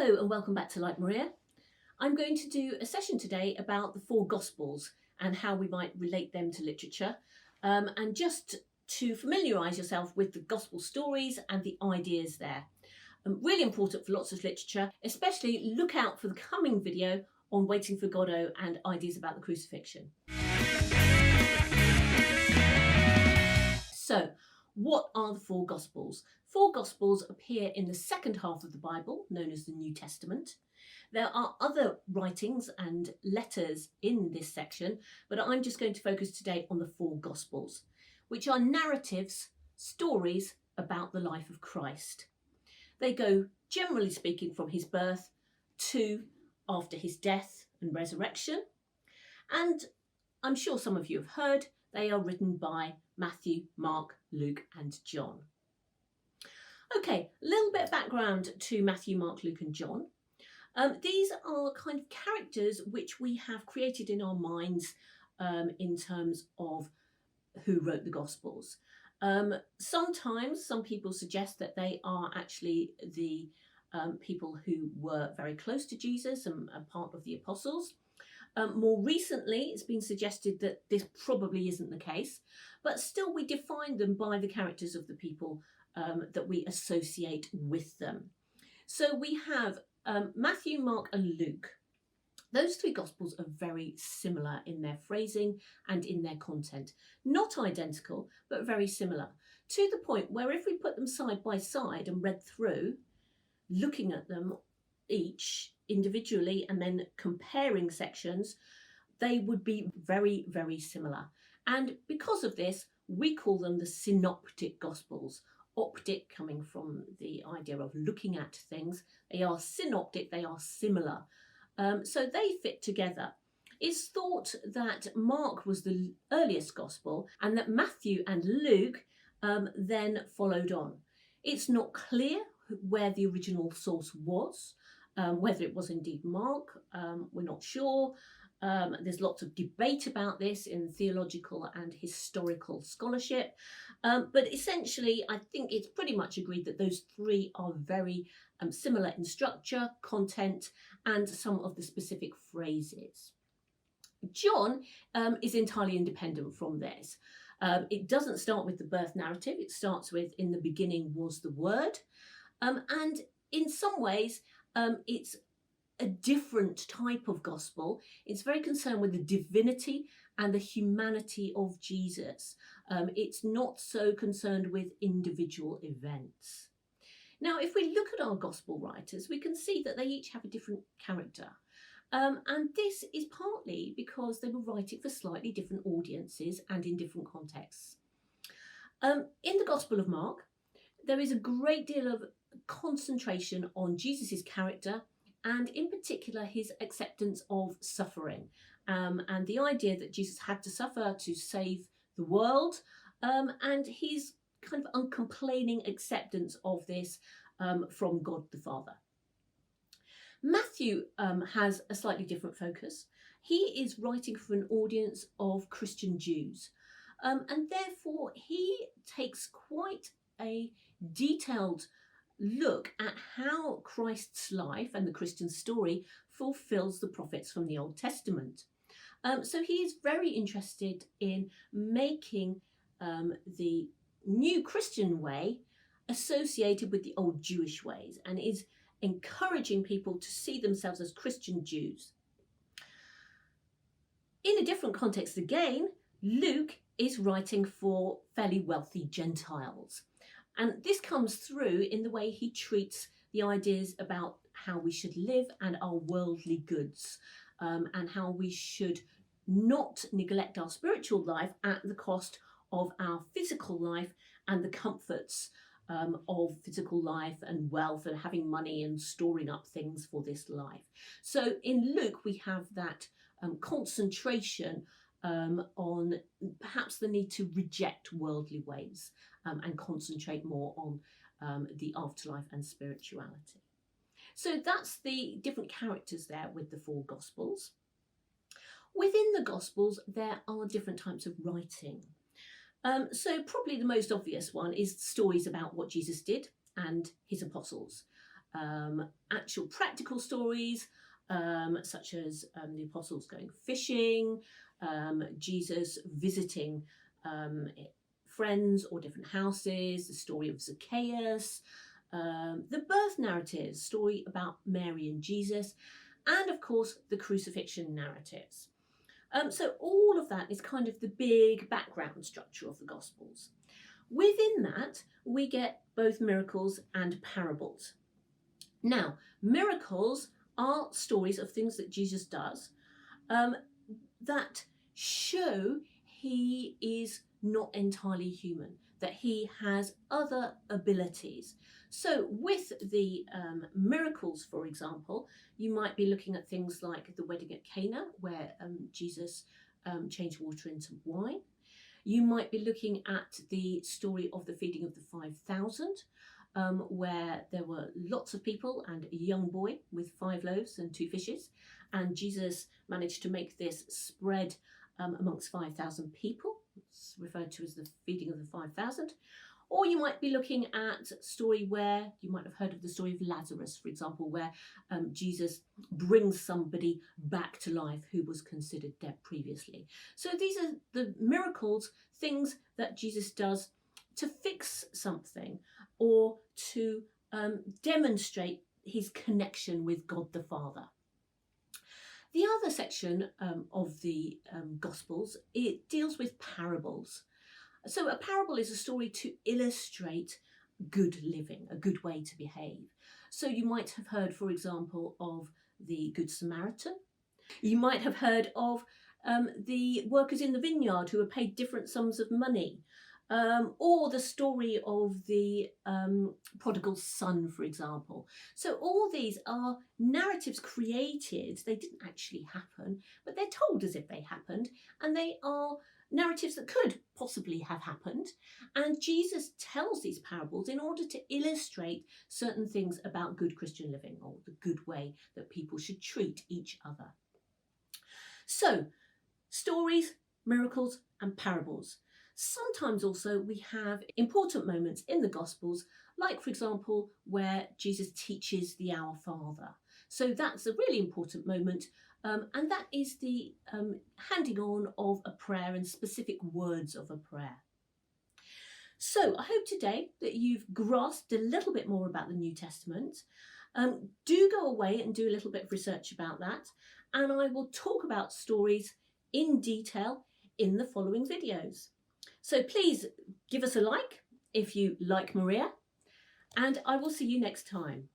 Hello and welcome back to Like Maria. I'm going to do a session today about the four Gospels and how we might relate them to literature, and just to familiarise yourself with the Gospel stories and the ideas there. Really important for lots of literature, especially look out for the coming video on Waiting for Godot and ideas about the crucifixion. So, what are the four Gospels? Four Gospels appear in the second half of the Bible, known as the New Testament. There are other writings and letters in this section, but I'm just going to focus today on the four Gospels, which are narratives, stories about the life of Christ. They go, generally speaking, from his birth to after his death and resurrection. And I'm sure some of you have heard, they are written by Matthew, Mark, Luke and John. Okay, a little bit of background to Matthew, Mark, Luke and John. These are kind of characters which we have created in our minds in terms of who wrote the Gospels. Sometimes some people suggest that they are actually the people who were very close to Jesus and part of the apostles. More recently, it's been suggested that this probably isn't the case, but still we define them by the characters of the people that we associate with them. So we have Matthew, Mark and Luke. Those three Gospels are very similar in their phrasing and in their content. Not identical, but very similar, to the point where if we put them side by side and read through, looking at them each individually and then comparing sections, they would be very, very similar. And because of this, we call them the synoptic Gospels. Optic coming from the idea of looking at things. They are synoptic, they are similar. So they fit together. It's thought that Mark was the earliest Gospel and that Matthew and Luke then followed on. It's not clear where the original source was, whether it was indeed Mark, we're not sure. There's lots of debate about this in theological and historical scholarship, but essentially I think it's pretty much agreed that those three are very similar in structure, content and some of the specific phrases. John is entirely independent from this. It doesn't start with the birth narrative, it starts with "in the beginning was the Word," and in some ways it's a different type of gospel. It's very concerned with the divinity and the humanity of Jesus. It's not so concerned with individual events. Now, if we look at our gospel writers, we can see that they each have a different character. And this is partly because they were writing for slightly different audiences and in different contexts. In the Gospel of Mark, there is a great deal of concentration on Jesus's character and in particular his acceptance of suffering and the idea that Jesus had to suffer to save the world, and his kind of uncomplaining acceptance of this from God the Father. Matthew has a slightly different focus. He is writing for an audience of Christian Jews, and therefore he takes quite a detailed look at how Christ's life and the Christian story fulfills the prophets from the Old Testament. So he is very interested in making the new Christian way associated with the old Jewish ways and is encouraging people to see themselves as Christian Jews. In a different context again, Luke is writing for fairly wealthy Gentiles. And this comes through in the way he treats the ideas about how we should live and our worldly goods, and how we should not neglect our spiritual life at the cost of our physical life and the comforts of physical life and wealth and having money and storing up things for this life. So in Luke, we have that concentration on perhaps the need to reject worldly ways and concentrate more on the afterlife and spirituality. So that's the different characters there with the four Gospels. Within the Gospels, there are different types of writing. So probably the most obvious one is stories about what Jesus did and his apostles. actual practical stories, such as the apostles going fishing, Jesus visiting friends or different houses, the story of Zacchaeus, the birth narratives, story about Mary and Jesus, and of course the crucifixion narratives. So all of that is kind of the big background structure of the Gospels. Within that, we get both miracles and parables. Now, miracles are stories of things that Jesus does that show he is not entirely human, that he has other abilities. So with the miracles, for example, you might be looking at things like the wedding at Cana, where Jesus changed water into wine. You might be looking at the story of the feeding of the 5,000, where there were lots of people and a young boy with 5 loaves and 2 fishes, and Jesus managed to make this spread amongst 5,000 people. It's referred to as the feeding of the 5,000. Or you might be looking at a story where you might have heard of the story of Lazarus, for example, where Jesus brings somebody back to life who was considered dead previously. So these are the miracles, things that Jesus does to fix something or to demonstrate his connection with God the Father. The other section of the Gospels, it deals with parables. So a parable is a story to illustrate good living, a good way to behave. So you might have heard, for example, of the Good Samaritan. You might have heard of the workers in the vineyard who were paid different sums of money. Or the story of the prodigal son, for example. So all these are narratives created. They didn't actually happen, but they're told as if they happened, and they are narratives that could possibly have happened. And Jesus tells these parables in order to illustrate certain things about good Christian living, or the good way that people should treat each other. So, stories, miracles, and parables. Sometimes also we have important moments in the Gospels, like, for example, where Jesus teaches the Our Father. So that's a really important moment, and that is the handing on of a prayer and specific words of a prayer. So I hope today that you've grasped a little bit more about the New Testament. Do go away and do a little bit of research about that, and I will talk about stories in detail in the following videos. So please give us a like if you like Maria, and I will see you next time.